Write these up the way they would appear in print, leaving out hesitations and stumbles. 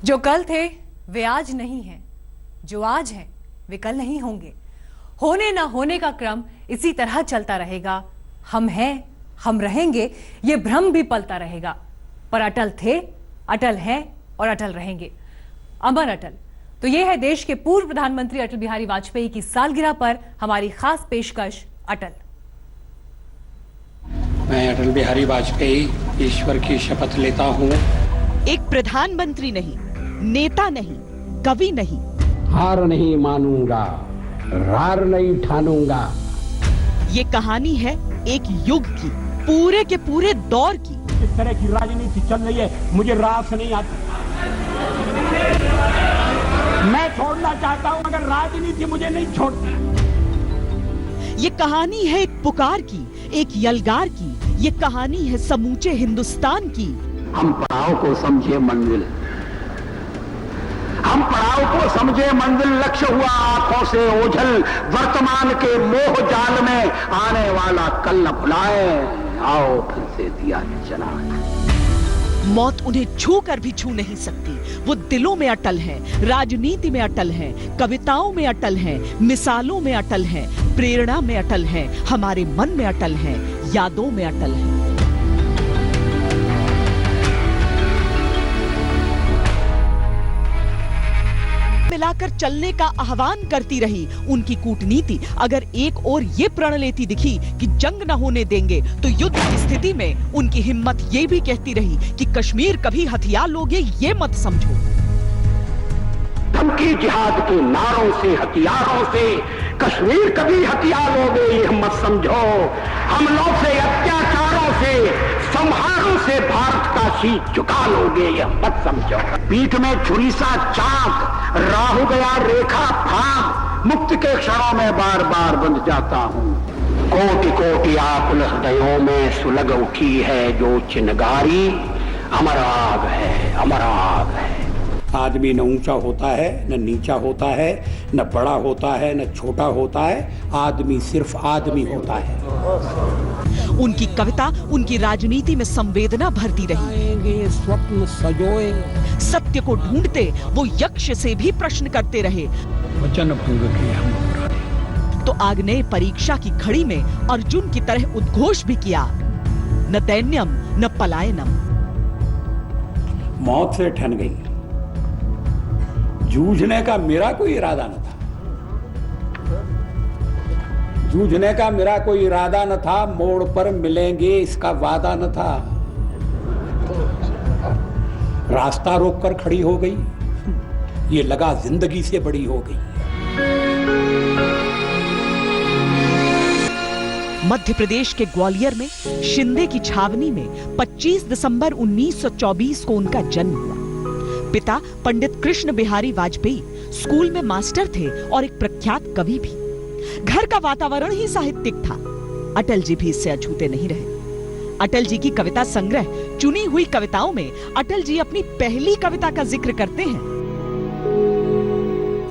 जो कल थे वे आज नहीं हैं, जो आज हैं वे कल नहीं होंगे। होने ना होने का क्रम इसी तरह चलता रहेगा। हम हैं, हम रहेंगे, ये भ्रम भी पलता रहेगा। पर अटल थे, अटल हैं और अटल रहेंगे। अमर अटल। तो ये है देश के पूर्व प्रधानमंत्री अटल बिहारी वाजपेयी की सालगिरह पर हमारी खास पेशकश अटल। मैं अटल बिहारी वाजपेयी ईश्वर की शपथ लेता हूँ। एक प्रधानमंत्री नहीं, नेता नहीं, कवि नहीं, हार नहीं मानूंगा, रार नहीं ठानूंगा। ये कहानी है एक युग की, पूरे के पूरे दौर की। इस तरह की राजनीति चल रही है, मुझे रास नहीं आती। मैं छोड़ना चाहता हूं मगर राजनीति मुझे नहीं छोड़ती। ये कहानी है एक पुकार की, एक यलगार की। ये कहानी है समूचे हिंदुस्तान की। हम पड़ाव को समझे मंजिल, हम पड़ाव को समझे मंजिल। लक्ष्य हुआ आंखों से ओझल, वर्तमान के मोह जाल में आने वाला कल न भुलाए। आओ फिर से दिया जलाएं। मौत उन्हें छू कर भी छू नहीं सकती। वो दिलों में अटल हैं, राजनीति में अटल हैं, कविताओं में अटल हैं, मिसालों में अटल हैं, प्रेरणा में अटल हैं, हमारे मन में अटल हैं, यादों में अटल हैं। मिलाकर चलने का आह्वान करती रही उनकी कूटनीति। अगर एक और ये प्रण लेती दिखी कि जंग न होने देंगे, तो युद्ध की स्थिति में उनकी हिम्मत ये भी कहती रही कि कश्मीर कभी हथिया लोगे ये मत समझो। धमकी जिहाद के नारों से, हथियारों से कश्मीर कभी हथिया लोगे ये मत समझो। हमलों से, अत्याचारों से, संहारों से भारत का शीश झुका लोगे ये मत समझो। पीठ में छुरी सा चाक, राहु गया रेखा फाग, मुक्त के क्षणों में बार बार बंध जाता हूँ। कोटि कोटि आकुल हृदयों में सुलग उठी है जो चिनगारी। अमर आग है, अमर आग है। आदमी न ऊंचा होता है, न नीचा होता है, न बड़ा होता है, न छोटा होता है। आदमी सिर्फ आदमी होता है। उनकी कविता उनकी राजनीति में संवेदना भरती रही। स्वप्न सजोएंगे। सत्य को ढूंढते वो यक्ष से भी प्रश्न करते रहे। वचन भंग किया हम, तो आग्नेय परीक्षा की घड़ी में अर्जुन की तरह उद्घोष भी किया, न दैन्यम न पलायनम। मौत से ठन गई। जूझने का मेरा कोई इरादा न था। जूझने का मेरा कोई इरादा न था। मोड़ पर मिलेंगे इसका वादा न था। रास्ता रोककर खड़ी हो गई, ये लगा जिंदगी से बड़ी हो गई। मध्य प्रदेश के ग्वालियर में शिंदे की छावनी में 25 दिसंबर 1924 को उनका जन्म हुआ। पिता पंडित कृष्ण बिहारी वाजपेयी स्कूल में मास्टर थे और एक प्रख्यात कवि भी। घर का वातावरण ही साहित्यिक था। अटल जी भी इससे अछूते नहीं रहे। अटल जी की कविता संग्रह चुनी हुई कविताओं में अटल जी अपनी पहली कविता का जिक्र करते हैं।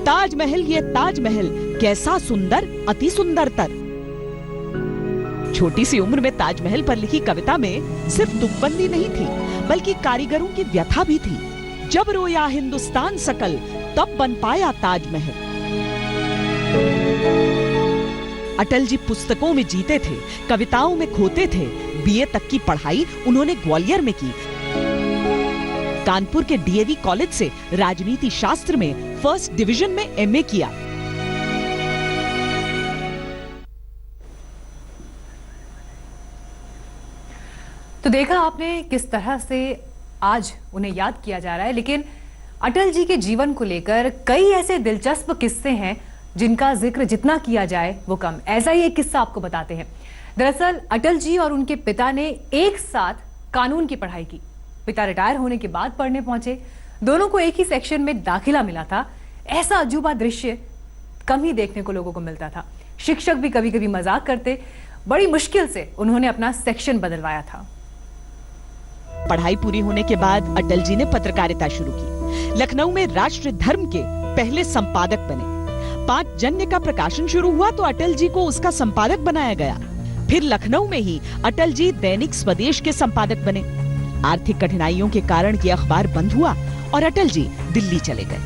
ताजमहल ये ताजमहल कैसा सुंदर अति सुंदरतर। छोटी सी उम्र में ताजमहल पर लिखी कविता में सिर्फ तुकबंदी नहीं थी, बल्कि कारीगरों की व्यथा भी थी। जब रोया हिंदुस्तान सकल तब बन पाया ताजमहल। अटल जी पुस्तकों में जीते थे, कविताओं में खोते थे। बीए तक की पढ़ाई उन्होंने ग्वालियर में की। कानपुर के डीएवी कॉलेज से राजनीति शास्त्र में फर्स्ट डिवीजन में एमए किया। तो देखा आपने किस तरह से आज उन्हें याद किया जा रहा है। लेकिन अटल जी के जीवन को लेकर कई ऐसे दिलचस्प किस्से हैं जिनका जिक्र जितना किया जाए वो कम। ऐसा ही एक किस्सा आपको बताते हैं। दरअसल अटल जी और उनके पिता ने एक साथ कानून की पढ़ाई की। पिता रिटायर होने के बाद पढ़ने पहुंचे। दोनों को एक ही सेक्शन में दाखिला मिला था। ऐसा अजूबा दृश्य कम ही देखने को लोगों को मिलता था। शिक्षक भी कभी कभी मजाक करते। बड़ी मुश्किल से उन्होंने अपना सेक्शन बदलवाया था। पढ़ाई पूरी होने के बाद अटल जी ने पत्रकारिता शुरू की। लखनऊ में राष्ट्र धर्म के पहले संपादक बने। 5 जन्य का प्रकाशन शुरू हुआ तो अटल जी को उसका संपादक बनाया गया। फिर लखनऊ में ही अटल जी दैनिक स्वदेश के संपादक बने। आर्थिक कठिनाइयों के कारण ये अखबार बंद हुआ और अटल जी दिल्ली चले गए।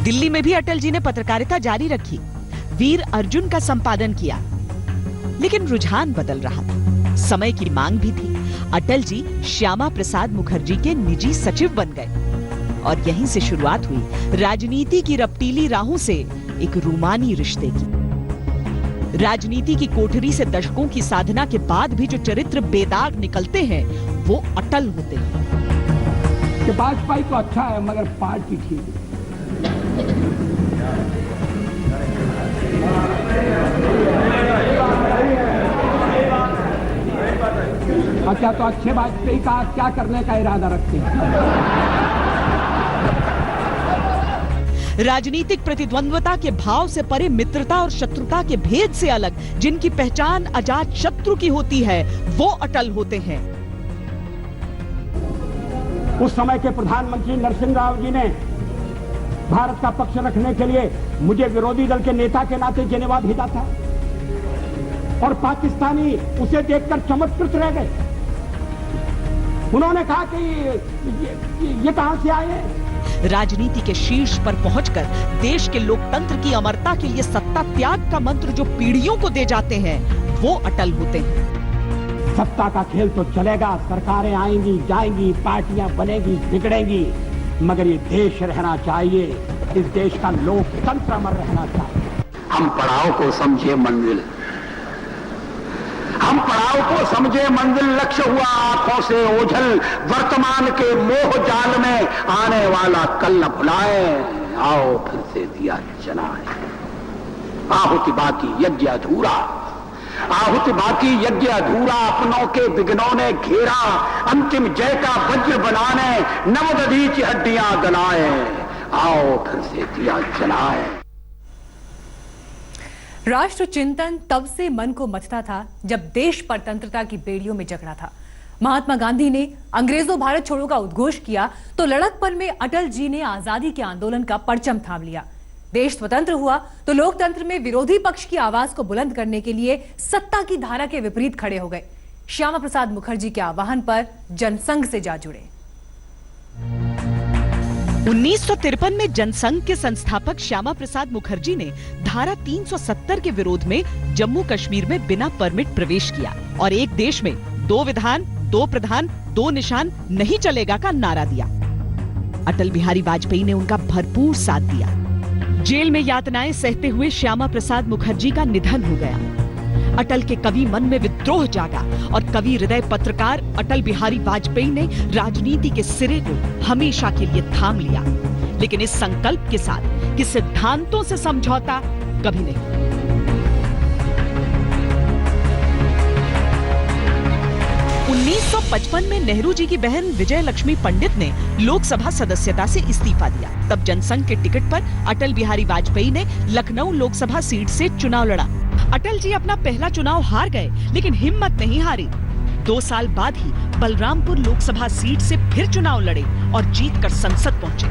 दिल्ली में भी अटल जी ने पत्रकारिता जारी रखी, वीर अर्जुन का संपादन किया, लेकिन रुझान बदल रहा था, समय की मांग भी थी। अटल जी श्यामा प्रसाद मुखर्जी के निजी सचिव बन गए और यहीं से शुरुआत हुई राजनीति की रपटीली राहों से एक रूमानी रिश्ते की। राजनीति की कोठरी से दशकों की साधना के बाद भी जो चरित्र बेदाग निकलते हैं वो अटल होते हैं। कि वाजपेयी तो अच्छा है मगर पार्टी ठीक है। अच्छा तो अच्छे वाजपेयी का क्या करने का इरादा रखते हैं? राजनीतिक प्रतिद्वंद्वता के भाव से परे मित्रता और शत्रुता के भेद से अलग जिनकी पहचान अजात शत्रु की होती है वो अटल होते हैं। उस समय के प्रधानमंत्री नरसिंह राव जी ने भारत का पक्ष रखने के लिए मुझे विरोधी दल के नेता के नाते जिनेवा भेजा था और पाकिस्तानी उसे देखकर चमत्कृत रह गए। उन्होंने कहा कि ये कहां से आए हैं? राजनीति के शीर्ष पर पहुंचकर देश के लोकतंत्र की अमरता के लिए सत्ता त्याग का मंत्र जो पीढ़ियों को दे जाते हैं वो अटल होते हैं। सत्ता का खेल तो चलेगा, सरकारें आएंगी जाएंगी, पार्टियां बनेगी बिगड़ेंगी, मगर ये देश रहना चाहिए, इस देश का लोकतंत्र अमर रहना चाहिए। हम पड़ाव को समझे मंजिल, हम पड़ाव को समझे मंजिल, लक्ष्य हुआ आंखों से ओझल, वर्तमान के मोह जाल में आने वाला कल न भुलाए, आओ फिर से दिया जलाए। आहुति बाकी यज्ञ अधूरा, आहुति बाकी यज्ञ अधूरा, अपनों के विघ्नों ने घेरा, अंतिम जय का वज्र बनाने नवदधीच हड्डियां गलाए, आओ फिर से दिया जलाए। राष्ट्र चिंतन तब से मन को मथता था जब देश परतंत्रता की बेड़ियों में जकड़ा था। महात्मा गांधी ने अंग्रेजों भारत छोड़ो का उद्घोष किया तो लड़कपन में अटल जी ने आजादी के आंदोलन का परचम थाम लिया। देश स्वतंत्र हुआ तो लोकतंत्र में विरोधी पक्ष की आवाज को बुलंद करने के लिए सत्ता की धारा के विपरीत खड़े हो गए। श्यामा प्रसाद मुखर्जी के आह्वान पर जनसंघ से जा जुड़े। 1953 में जनसंघ के संस्थापक श्यामा प्रसाद मुखर्जी ने धारा 370 के विरोध में जम्मू कश्मीर में बिना परमिट प्रवेश किया और एक देश में 2 विधान, 2 प्रधान, 2 निशान नहीं चलेगा का नारा दिया। अटल बिहारी वाजपेयी ने उनका भरपूर साथ दिया। जेल में यातनाएं सहते हुए श्यामा प्रसाद मुखर्जी का निधन हो गया। अटल के कवि मन में विद्रोह जागा और कवि हृदय पत्रकार अटल बिहारी वाजपेयी ने राजनीति के सिरे को हमेशा के लिए थाम लिया, लेकिन इस संकल्प के साथ कि सिद्धांतों से समझौता कभी नहीं। उन्नीस 1955 में नेहरू जी की बहन विजय लक्ष्मी पंडित ने लोकसभा सदस्यता से इस्तीफा दिया। तब जनसंघ के टिकट पर अटल बिहारी वाजपेयी ने लखनऊ लोकसभा सीट से चुनाव लड़ा। अटल जी अपना पहला चुनाव हार गए, लेकिन हिम्मत नहीं हारी। 2 साल बाद ही बलरामपुर लोकसभा सीट से फिर चुनाव लड़े और जीतकर संसद पहुंचे।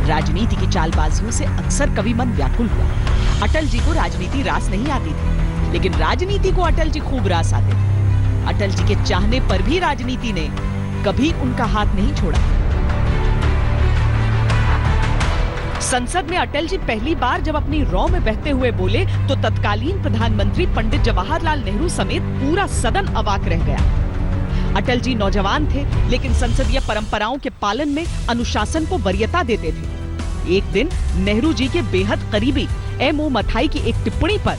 राजनीति की चालबाजियों से अक्सर कवि मन व्याकुल हुआ। अटल जी को राजनीति रास नहीं आती थी, लेकिन राजनीति को अटल जी खूब रास आते थे। अटल जी के चाहने पर भी राजनीति ने कभी उनका हाथ नहीं छोड़ा। संसद में अटल जी पहली बार जब अपनी रौ में बहते हुए बोले तो तत्कालीन प्रधानमंत्री पंडित जवाहरलाल नेहरू समेत पूरा सदन अवाक रह गया। अटल जी नौजवान थे, लेकिन संसदीय परंपराओं के पालन में अनुशासन को वरीयता देते थे। एक दिन नेहरू जी के बेहद करीबी M.O. मथाई की एक टिप्पणी पर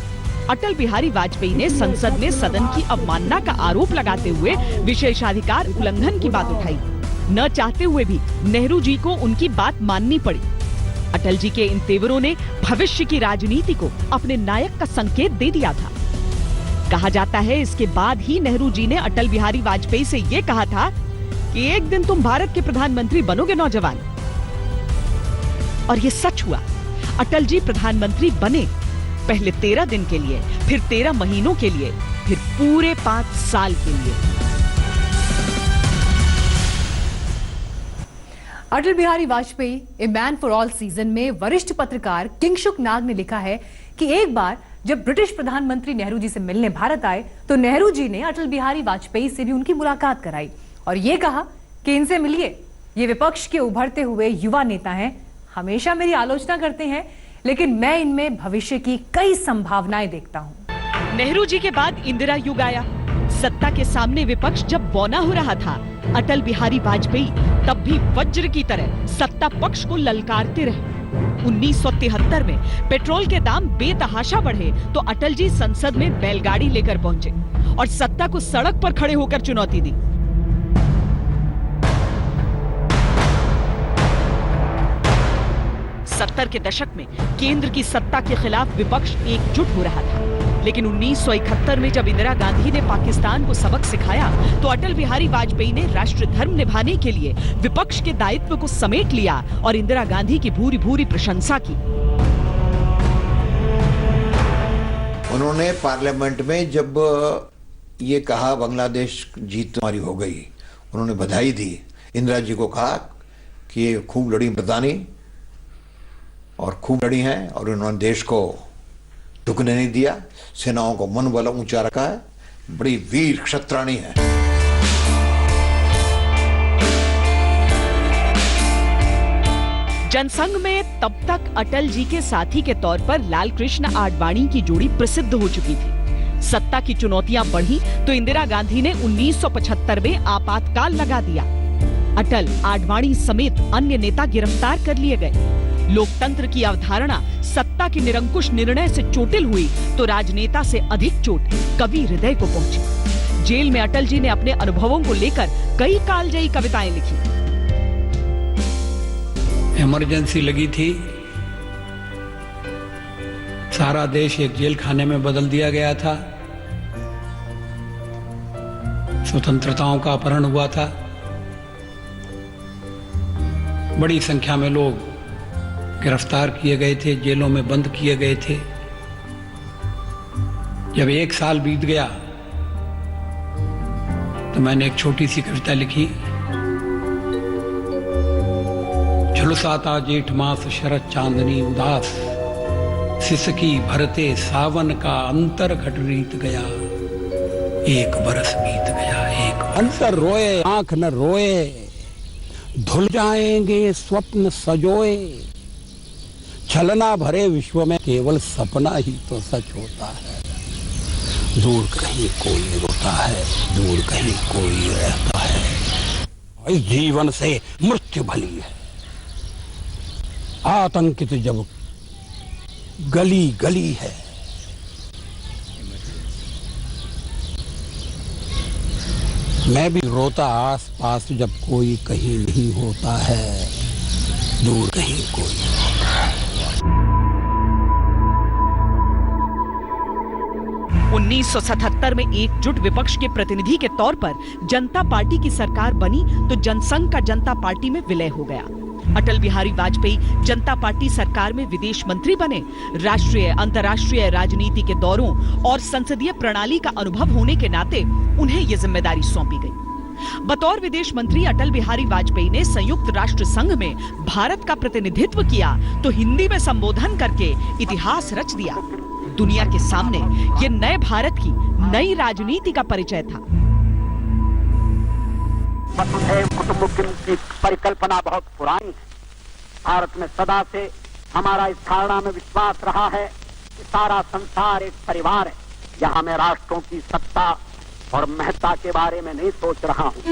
अटल बिहारी वाजपेयी ने संसद में सदन की अवमानना का आरोप लगाते हुए विशेषाधिकार उल्लंघन की बात उठाई। न चाहते हुए भी नेहरू जी को उनकी बात माननी पड़ी। अटल जी के इन तेवरों ने भविष्य की राजनीति को अपने नायक का संकेत दे दिया था। कहा जाता है इसके बाद ही नेहरू जी ने अटल बिहारी वाजपेयी से यह कहा था कि एक दिन तुम भारत के प्रधानमंत्री बनोगे नौजवान। और ये सच हुआ। अटल जी प्रधानमंत्री बने, पहले 13 दिन के लिए, फिर 13 महीनों के लिए, फिर पूरे 5 साल के लिए। Atal Bihari Vajpayee a man for all season में वरिष्ठ पत्रकार किंगशुक नाग ने लिखा है कि एक बार जब ब्रिटिश प्रधानमंत्री नेहरू जी से मिलने भारत आए तो नेहरू जी ने अटल बिहारी वाजपेयी से भी उनकी मुलाकात कराई और ये कहा कि इनसे मिलिए, ये विपक्ष के उभरते हुए युवा नेता हैं, हमेशा मेरी आलोचना करते हैं, लेकिन मैं इनमें भविष्य की कई संभावनाएं देखता हूं। नेहरू जी के बाद इंदिरा युग आया। सत्ता के सामने विपक्ष जब बौना हो रहा था, अटल बिहारी वाजपेयी तब भी वज्र की तरह सत्ता पक्ष को ललकारते रहे। 1973 में पेट्रोल के दाम बेतहाशा बढ़े तो अटल जी संसद में बैलगाड़ी लेकर पहुंचे और सत्ता को सड़क पर खड़े होकर चुनौती दी। सत्तर के दशक में केंद्र की सत्ता के खिलाफ विपक्ष एकजुट हो रहा था, लेकिन 1971 में जब इंदिरा गांधी ने पाकिस्तान को सबक सिखाया तो अटल बिहारी वाजपेयी ने राष्ट्र धर्म निभाने के लिए विपक्ष के दायित्व को समेट लिया और इंदिरा गांधी की भूरी भूरी प्रशंसा की। उन्होंने पार्लियामेंट में जब ये कहा बांग्लादेश जीत तुम्हारी हो गई, उन्होंने बधाई दी। इंदिरा जी को कहा कि ये खूब लड़ी प्रधानी और खूब लड़ी हैं और उन्होंने देश को झुकने नहीं दिया, सेनाओं को मनोबल ऊंचा रखा है, बड़ी वीर क्षत्राणी है। जनसंघ में तब तक अटल जी के साथी के तौर पर लाल कृष्ण आडवाणी की जोड़ी प्रसिद्ध हो चुकी थी। सत्ता की चुनौतियां बढ़ी तो इंदिरा गांधी ने 1975 में आपातकाल लगा दिया। अटल, आडवाणी समेत अन्य नेता गिरफ्तार कर लिए गए। लोकतंत्र की अवधारणा सत्ता के निरंकुश निर्णय से चोटिल हुई तो राजनेता से अधिक चोट कवि हृदय को पहुंची। जेल में अटल जी ने अपने अनुभवों को लेकर कई कालजयी कविताएं लिखी। इमरजेंसी लगी थी, सारा देश एक जेल खाने में बदल दिया गया था, स्वतंत्रताओं का अपहरण हुआ था, बड़ी संख्या में लोग गिरफ्तार किए गए थे, जेलों में बंद किए गए थे। जब 1 साल बीत गया तो मैंने एक छोटी सी कविता लिखी। झुलसाता जेठ मास शरद चांदनी उदास, सिसकी भरते सावन का अंतर घट रीत गया, 1 बरस बीत गया, 1 अंतर रोए आंख न रोए, धुल जाएंगे स्वप्न सजोए, छलना भरे विश्व में केवल सपना ही तो सच होता है। दूर कहीं कोई रोता है, दूर कहीं कोई रहता है। इस जीवन से मृत्यु भली है। आतंकित जब गली गली है, मैं भी रोता आस पास जब कोई कहीं नहीं होता है, दूर कहीं कोई होता है। 1977 में एकजुट विपक्ष के प्रतिनिधि के तौर पर जनता पार्टी की सरकार बनी तो जनसंघ का जनता पार्टी में विलय हो गया। अटल बिहारी वाजपेयी जनता पार्टी सरकार में विदेश मंत्री बने। राष्ट्रीय अंतर्राष्ट्रीय राजनीति के दौरों और संसदीय प्रणाली का अनुभव होने के नाते उन्हें यह जिम्मेदारी सौंपी गई। बतौर विदेश मंत्री अटल बिहारी वाजपेयी ने संयुक्त राष्ट्र संघ में भारत का प्रतिनिधित्व किया तो हिंदी में संबोधन करके इतिहास रच दिया। दुनिया के सामने ये नए भारत की नई राजनीति का परिचय था। वसुधैव कुटुम्बकम की परिकल्पना बहुत पुरानी है। भारत में सदा से हमारा इस धारणा में विश्वास रहा है कि सारा संसार एक परिवार है। यहाँ मैं राष्ट्रों की सत्ता और महत्ता के बारे में नहीं सोच रहा हूँ।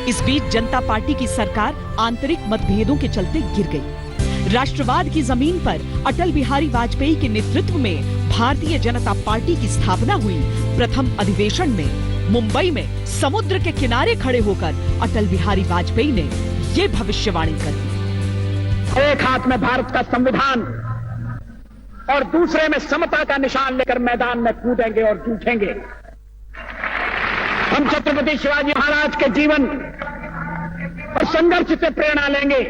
इस बीच जनता पार्टी की सरकार आंतरिक मतभेदों के चलते गिर गई। राष्ट्रवाद की जमीन पर अटल बिहारी वाजपेयी के नेतृत्व में भारतीय जनता पार्टी की स्थापना हुई। प्रथम अधिवेशन में मुंबई में समुद्र के किनारे खड़े होकर अटल बिहारी वाजपेयी ने ये भविष्यवाणी कर दी। एक हाथ में भारत का संविधान और दूसरे में समता का निशान लेकर मैदान में कूदेंगे और जूझेंगे। हम छत्रपति शिवाजी महाराज के जीवन और संघर्ष से प्रेरणा लेंगे।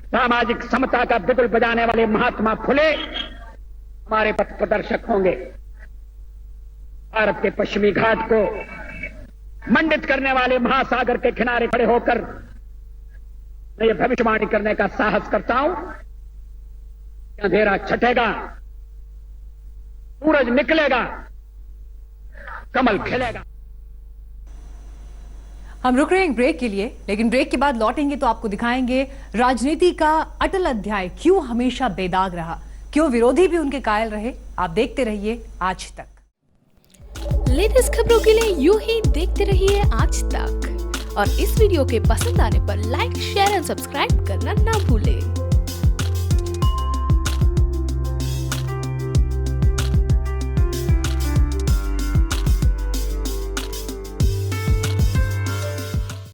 सामाजिक समता का बिगुल बजाने वाले महात्मा फुले हमारे पथ प्रदर्शक होंगे। भारत के पश्चिमी घाट को मंडित करने वाले महासागर के किनारे खड़े होकर मैं ये भविष्यवाणी करने का साहस करता हूं। अंधेरा छटेगा सूरज निकलेगा, कमल खिलेगा। हम रुक रहे हैं एक ब्रेक के लिए, लेकिन ब्रेक के बाद लौटेंगे तो आपको दिखाएंगे राजनीति का अटल अध्याय क्यों हमेशा बेदाग रहा, क्यों विरोधी भी उनके कायल रहे। आप देखते रहिए आज तक। लेटेस्ट खबरों के लिए यूं ही देखते रहिए आज तक, और इस वीडियो के पसंद आने पर लाइक, शेयर एंड सब्सक्राइब करना ना भूलें।